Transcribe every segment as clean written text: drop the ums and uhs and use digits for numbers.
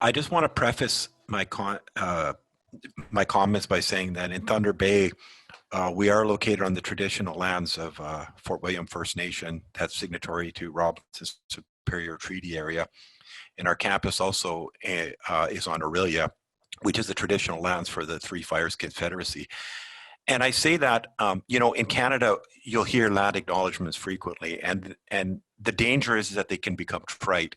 I just want to preface my comments by saying that in Thunder Bay, we are located on the traditional lands of Fort William First Nation, that's signatory to Robinson's Superior Treaty Area. And our campus also is on Aurelia, which is the traditional lands for the Three Fires Confederacy. And I say that, in Canada, you'll hear land acknowledgements frequently, and the danger is that they can become trite.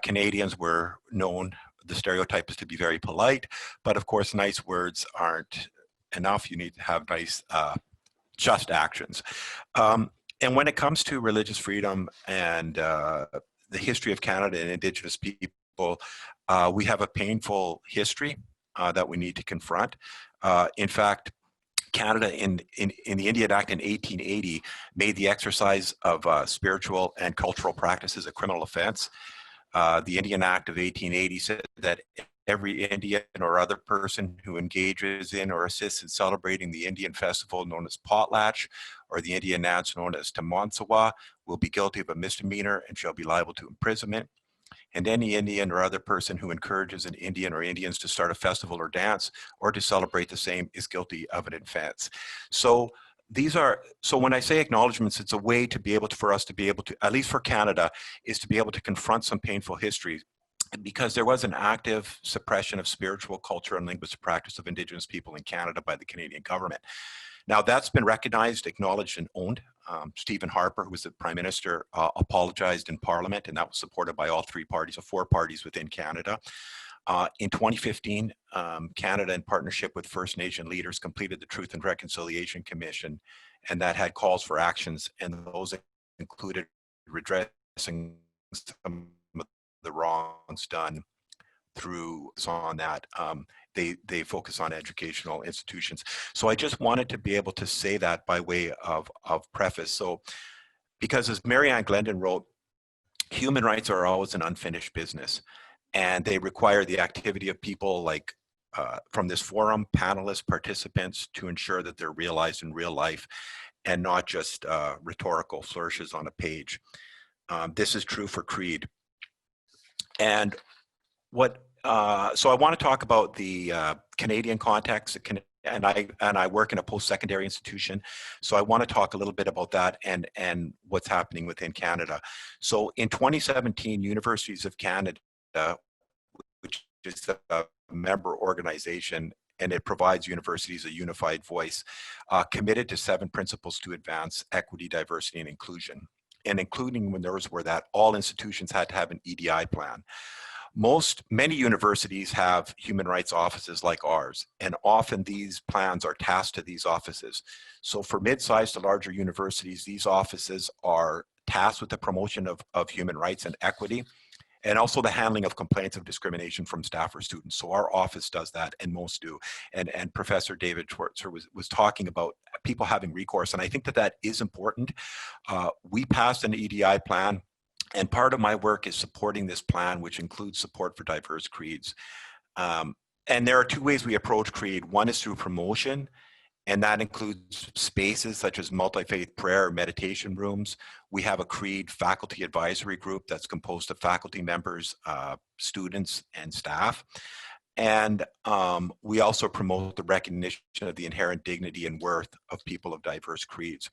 Canadians were known, the stereotype is to be very polite, but of course, nice words aren't enough. You need to have nice, just actions. And when it comes to religious freedom and the history of Canada and Indigenous people, we have a painful history that we need to confront. In fact, Canada in the Indian Act in 1880 made the exercise of spiritual and cultural practices a criminal offense. The Indian Act of 1880 said that every Indian or other person who engages in or assists in celebrating the Indian festival known as potlatch, or the Indian dance known as Tamansawa, will be guilty of a misdemeanor and shall be liable to imprisonment. And any Indian or other person who encourages an Indian or Indians to start a festival or dance or to celebrate the same is guilty of an offense. So when I say acknowledgements, it's a way to be able to, for us to be able to, at least for Canada, is to be able to confront some painful history, because there was an active suppression of spiritual, culture, and linguistic practice of Indigenous people in Canada by the Canadian government. Now that's been recognized, acknowledged, and owned. Stephen Harper, who was the Prime Minister, apologized in Parliament, and that was supported by all three parties, or four parties within Canada. In 2015, Canada, in partnership with First Nation leaders, completed the Truth and Reconciliation Commission, and that had calls for actions, and those included redressing some of the wrongs done through on that. They focus on educational institutions. So I just wanted to be able to say that by way of preface. So, because as Marianne Glendon wrote, human rights are always an unfinished business, and they require the activity of people like from this forum, panelists, participants, to ensure that they're realized in real life and not just rhetorical flourishes on a page. This is true for CREED. And so I want to talk about the Canadian context, and I work in a post-secondary institution, so I want to talk a little bit about that and what's happening within Canada. So in 2017, Universities of Canada, which is a member organization, and it provides universities a unified voice, committed to 7 principles to advance equity, diversity, and inclusion. And including when those were that all institutions had to have an EDI plan. Many universities have human rights offices like ours, and often these plans are tasked to these offices. So for mid-sized to larger universities, these offices are tasked with the promotion of human rights and equity, and also the handling of complaints of discrimination from staff or students. So our office does that, and most do. And Professor David Schwartzer was talking about people having recourse, and I think that is important. We passed an EDI plan, and part of my work is supporting this plan, which includes support for diverse creeds. And there are 2 ways we approach CREED. One is through promotion, and that includes spaces such as multi-faith prayer or meditation rooms. We have a CREED faculty advisory group that's composed of faculty members, students, and staff. And we also promote the recognition of the inherent dignity and worth of people of diverse creeds.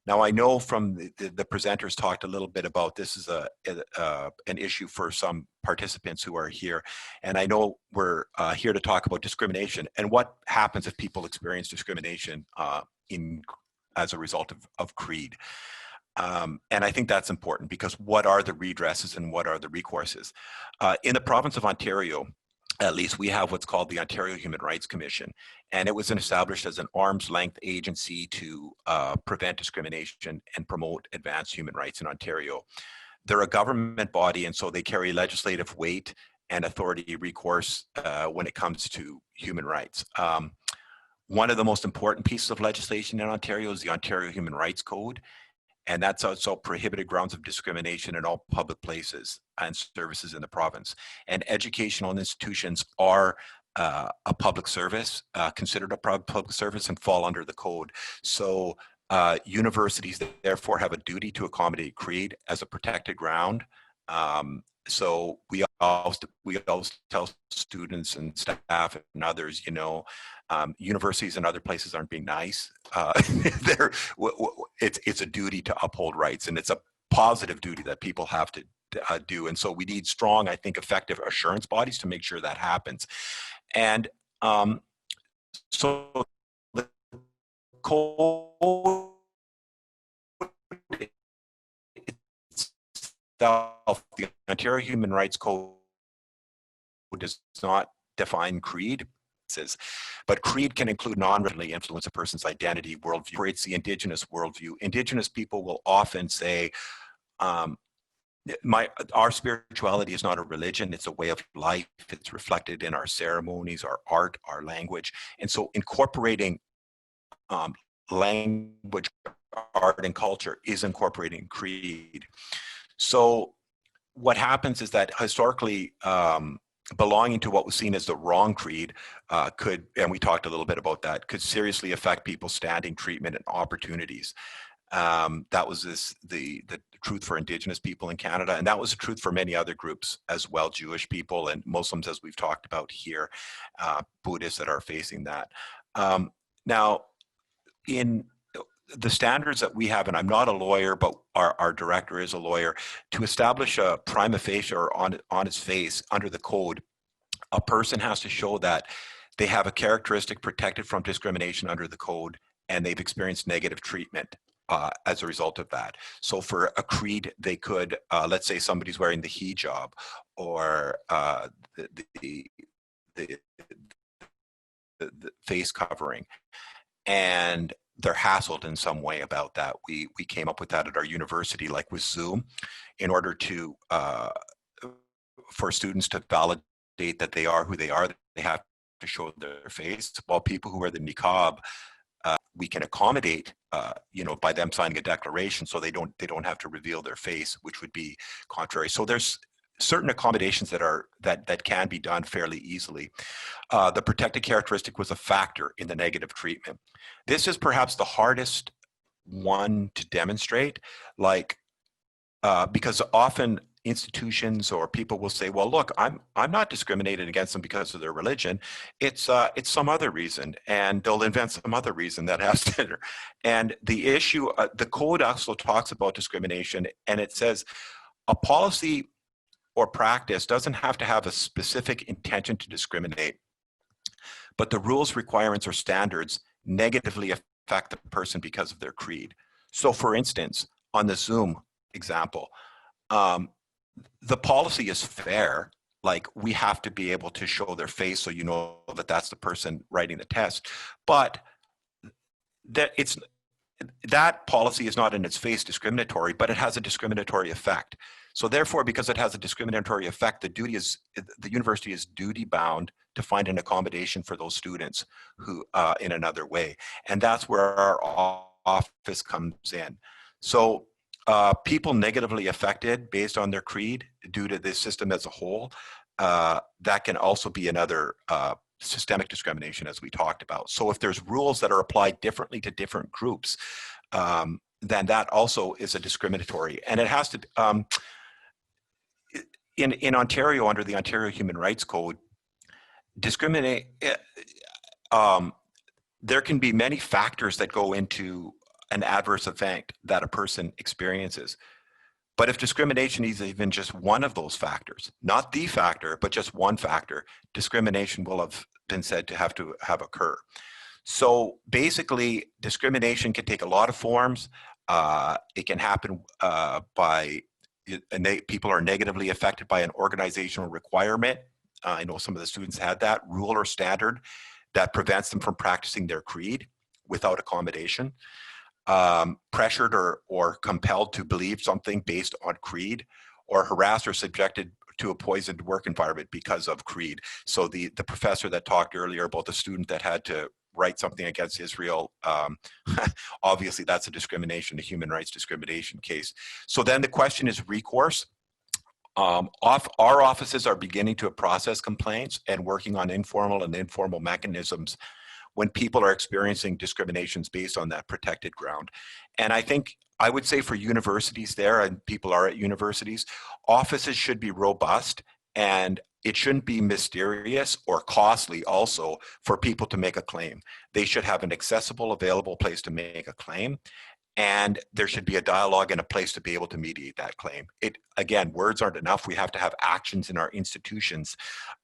Now, I know from the presenters talked a little bit about this is an issue for some participants who are here. And I know we're here to talk about discrimination and what happens if people experience discrimination as a result of CREED. And I think that's important, because what are the redresses and what are the recourses? In the province of Ontario, at least, we have what's called the Ontario Human Rights Commission, and it was established as an arm's length agency to prevent discrimination and promote advanced human rights in Ontario. They're a government body, and so they carry legislative weight and authority recourse when it comes to human rights. One of the most important pieces of legislation in Ontario is the Ontario Human Rights Code, and that's also prohibited grounds of discrimination in all public places and services in the province. And educational institutions are a public service, considered a public service, and fall under the code. So universities therefore have a duty to accommodate CREED as a protected ground. So we always tell students and staff and others, universities and other places aren't being nice. It's a duty to uphold rights, and it's a positive duty that people have to do. And so we need strong, I think, effective assurance bodies to make sure that happens. And so the code itself, the Ontario Human Rights Code, does not define creed, but creed can include non-religious influence a person's identity, worldview. It's the Indigenous worldview. Indigenous people will often say, our spirituality is not a religion, it's a way of life. It's reflected in our ceremonies, our art, our language. And so incorporating language, art, and culture is incorporating creed. So what happens is that historically, belonging to what was seen as the wrong creed could, and we talked a little bit about that, could seriously affect people's standing, treatment, and opportunities. That was the truth for Indigenous people in Canada, and that was the truth for many other groups as well, Jewish people and Muslims, as we've talked about here, Buddhists that are facing that. Now, in the standards that we have, and I'm not a lawyer, but our director is a lawyer, to establish a prima facie or on its face under the code, a person has to show that they have a characteristic protected from discrimination under the code, and they've experienced negative treatment as a result of that. So for a creed, they could, let's say somebody's wearing the hijab or the face covering, and they're hassled in some way about that. We came up with that at our university, like with Zoom, in order to for students to validate that they are who they are. They have to show their face. While people who wear the niqab, we can accommodate, by them signing a declaration, so they don't have to reveal their face, which would be contrary. So there's certain accommodations that can be done fairly easily. The protected characteristic was a factor in the negative treatment. This is perhaps the hardest one to demonstrate, because often institutions or people will say, well, look, I'm not discriminated against them because of their religion. It's some other reason, and they'll invent some other reason that has to. And the issue, the code also talks about discrimination, and it says a policy or practice doesn't have to have a specific intention to discriminate, but the rules, requirements, or standards negatively affect the person because of their creed. So for instance, on the Zoom example, the policy is fair. Like, we have to be able to show their face so you know that that's the person writing the test. But that policy is not in its face discriminatory, but it has a discriminatory effect. So therefore, because it has a discriminatory effect, the university is duty bound to find an accommodation for those students who in another way. And that's where our office comes in. So people negatively affected based on their creed due to this system as a whole, that can also be another systemic discrimination, as we talked about. So if there's rules that are applied differently to different groups, then that also is a discriminatory. And it has to, in Ontario, under the Ontario Human Rights Code, there can be many factors that go into an adverse event that a person experiences. But if discrimination is even just one of those factors, not the factor, but just one factor, discrimination will have been said to have occur. So basically, discrimination can take a lot of forms. It can happen people are negatively affected by an organizational requirement. I know some of the students had that rule or standard that prevents them from practicing their creed without accommodation. Pressured or compelled to believe something based on creed, or harassed or subjected to a poisoned work environment because of creed. So the professor that talked earlier about the student that had to write something against Israel, obviously that's a discrimination, a human rights discrimination case. So then the question is recourse. Our offices are beginning to process complaints and working on informal and informal mechanisms when people are experiencing discriminations based on that protected ground. And I think I would say for universities there, and people are at universities, offices should be robust And it shouldn't be mysterious or costly also for people to make a claim. They should have an accessible, available place to make a claim. And there should be a dialogue and a place to be able to mediate that claim. Again, words aren't enough. We have to have actions in our institutions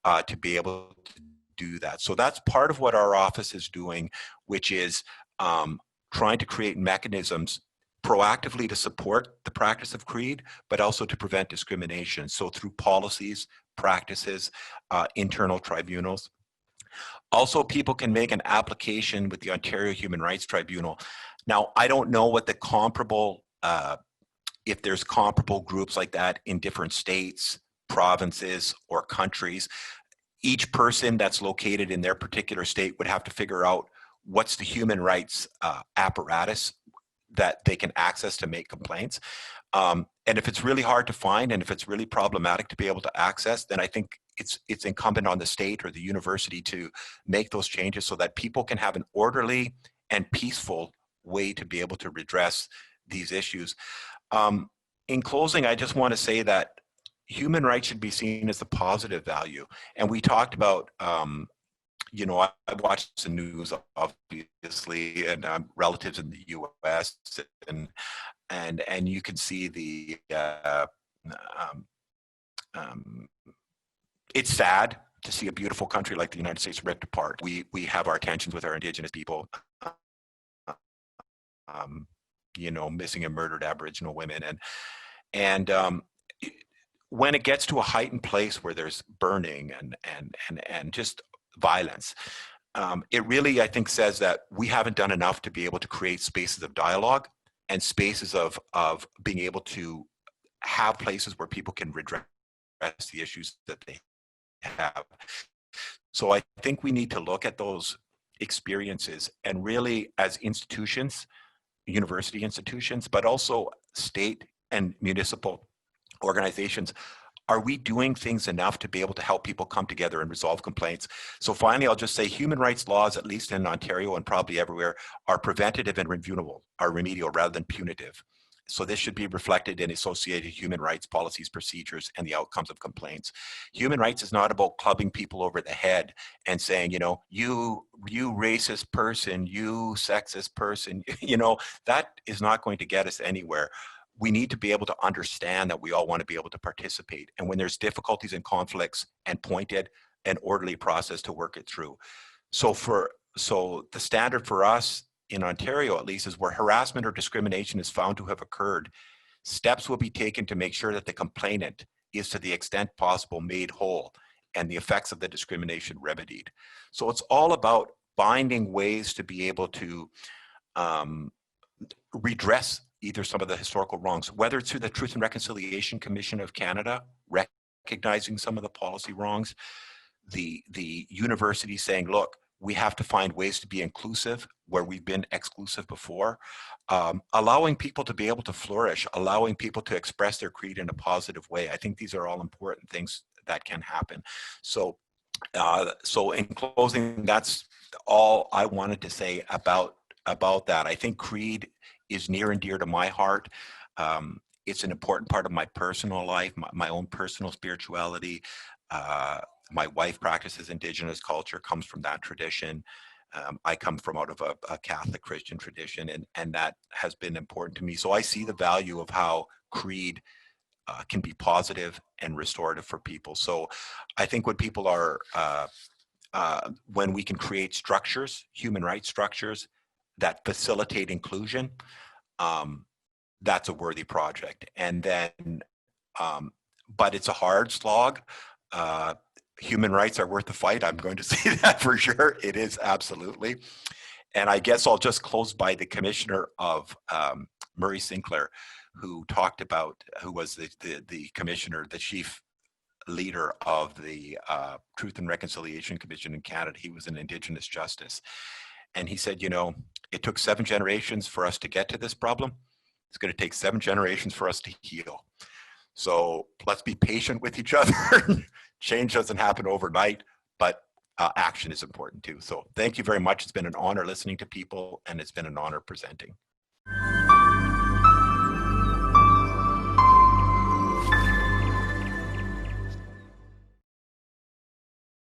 to be able to do that. So that's part of what our office is doing, which is trying to create mechanisms proactively to support the practice of creed, but also to prevent discrimination. So through policies, practices, internal tribunals. Also, people can make an application with the Ontario Human Rights Tribunal. Now, I don't know what the comparable, if there's comparable groups like that in different states, provinces, or countries. Each person that's located in their particular state would have to figure out what's the human rights apparatus that they can access to make complaints. And if it's really hard to find, and if it's really problematic to be able to access, then I think it's incumbent on the state or the university to make those changes so that people can have an orderly and peaceful way to be able to redress these issues. In closing, I just want to say that human rights should be seen as a positive value. And we talked about, you know, I watched the news, obviously, and relatives in the U.S. and you can see the it's sad to see a beautiful country like the United States ripped apart. We have our tensions with our Indigenous people, you know, missing and murdered Aboriginal women, and when it gets to a heightened place where there's burning and just violence, it really, I think, says that we haven't done enough to be able to create spaces of dialogue and spaces of being able to have places where people can redress the issues that they have. So I think we need to look at those experiences and really, as institutions, university institutions, but also state and municipal organizations, are we doing things enough to be able to help people come together and resolve complaints? So finally, I'll just say human rights laws, at least in Ontario and probably everywhere, are preventative and remedial rather than punitive. So this should be reflected in associated human rights policies, procedures, and the outcomes of complaints. Human rights is not about clubbing people over the head and saying, you know, you racist person, you sexist person, you know, that is not going to get us anywhere. We need to be able to understand that we all want to be able to participate. And when there's difficulties and conflicts, and pointed and orderly process to work it through. So the standard for us in Ontario, at least, is where harassment or discrimination is found to have occurred, steps will be taken to make sure that the complainant is, to the extent possible, made whole and the effects of the discrimination remedied. So it's all about finding ways to be able to redress either some of the historical wrongs, whether it's through the Truth and Reconciliation Commission of Canada, recognizing some of the policy wrongs, the university saying, look, we have to find ways to be inclusive where we've been exclusive before, allowing people to be able to flourish, allowing people to express their creed in a positive way. I think these are all important things that can happen. So in closing, that's all I wanted to say about that. I think creed is near and dear to my heart. It's an important part of my personal life, my own personal spirituality. My wife practices Indigenous culture, comes from that tradition. I come from out of a Catholic Christian tradition, and that has been important to me. So I see the value of how creed can be positive and restorative for people. So I think when people are, when we can create structures, human rights structures that facilitate inclusion, that's a worthy project. And then, but it's a hard slog. Human rights are worth the fight. I'm going to say that for sure. It is, absolutely. And I guess I'll just close by the commissioner of Murray Sinclair, who talked about, who was the commissioner, the chief leader of the Truth and Reconciliation Commission in Canada. He was an Indigenous justice. And he said, you know, it took 7 generations for us to get to this problem. It's going to take 7 generations for us to heal. So let's be patient with each other. Change doesn't happen overnight, but action is important too. So thank you very much. It's been an honor listening to people, and it's been an honor presenting.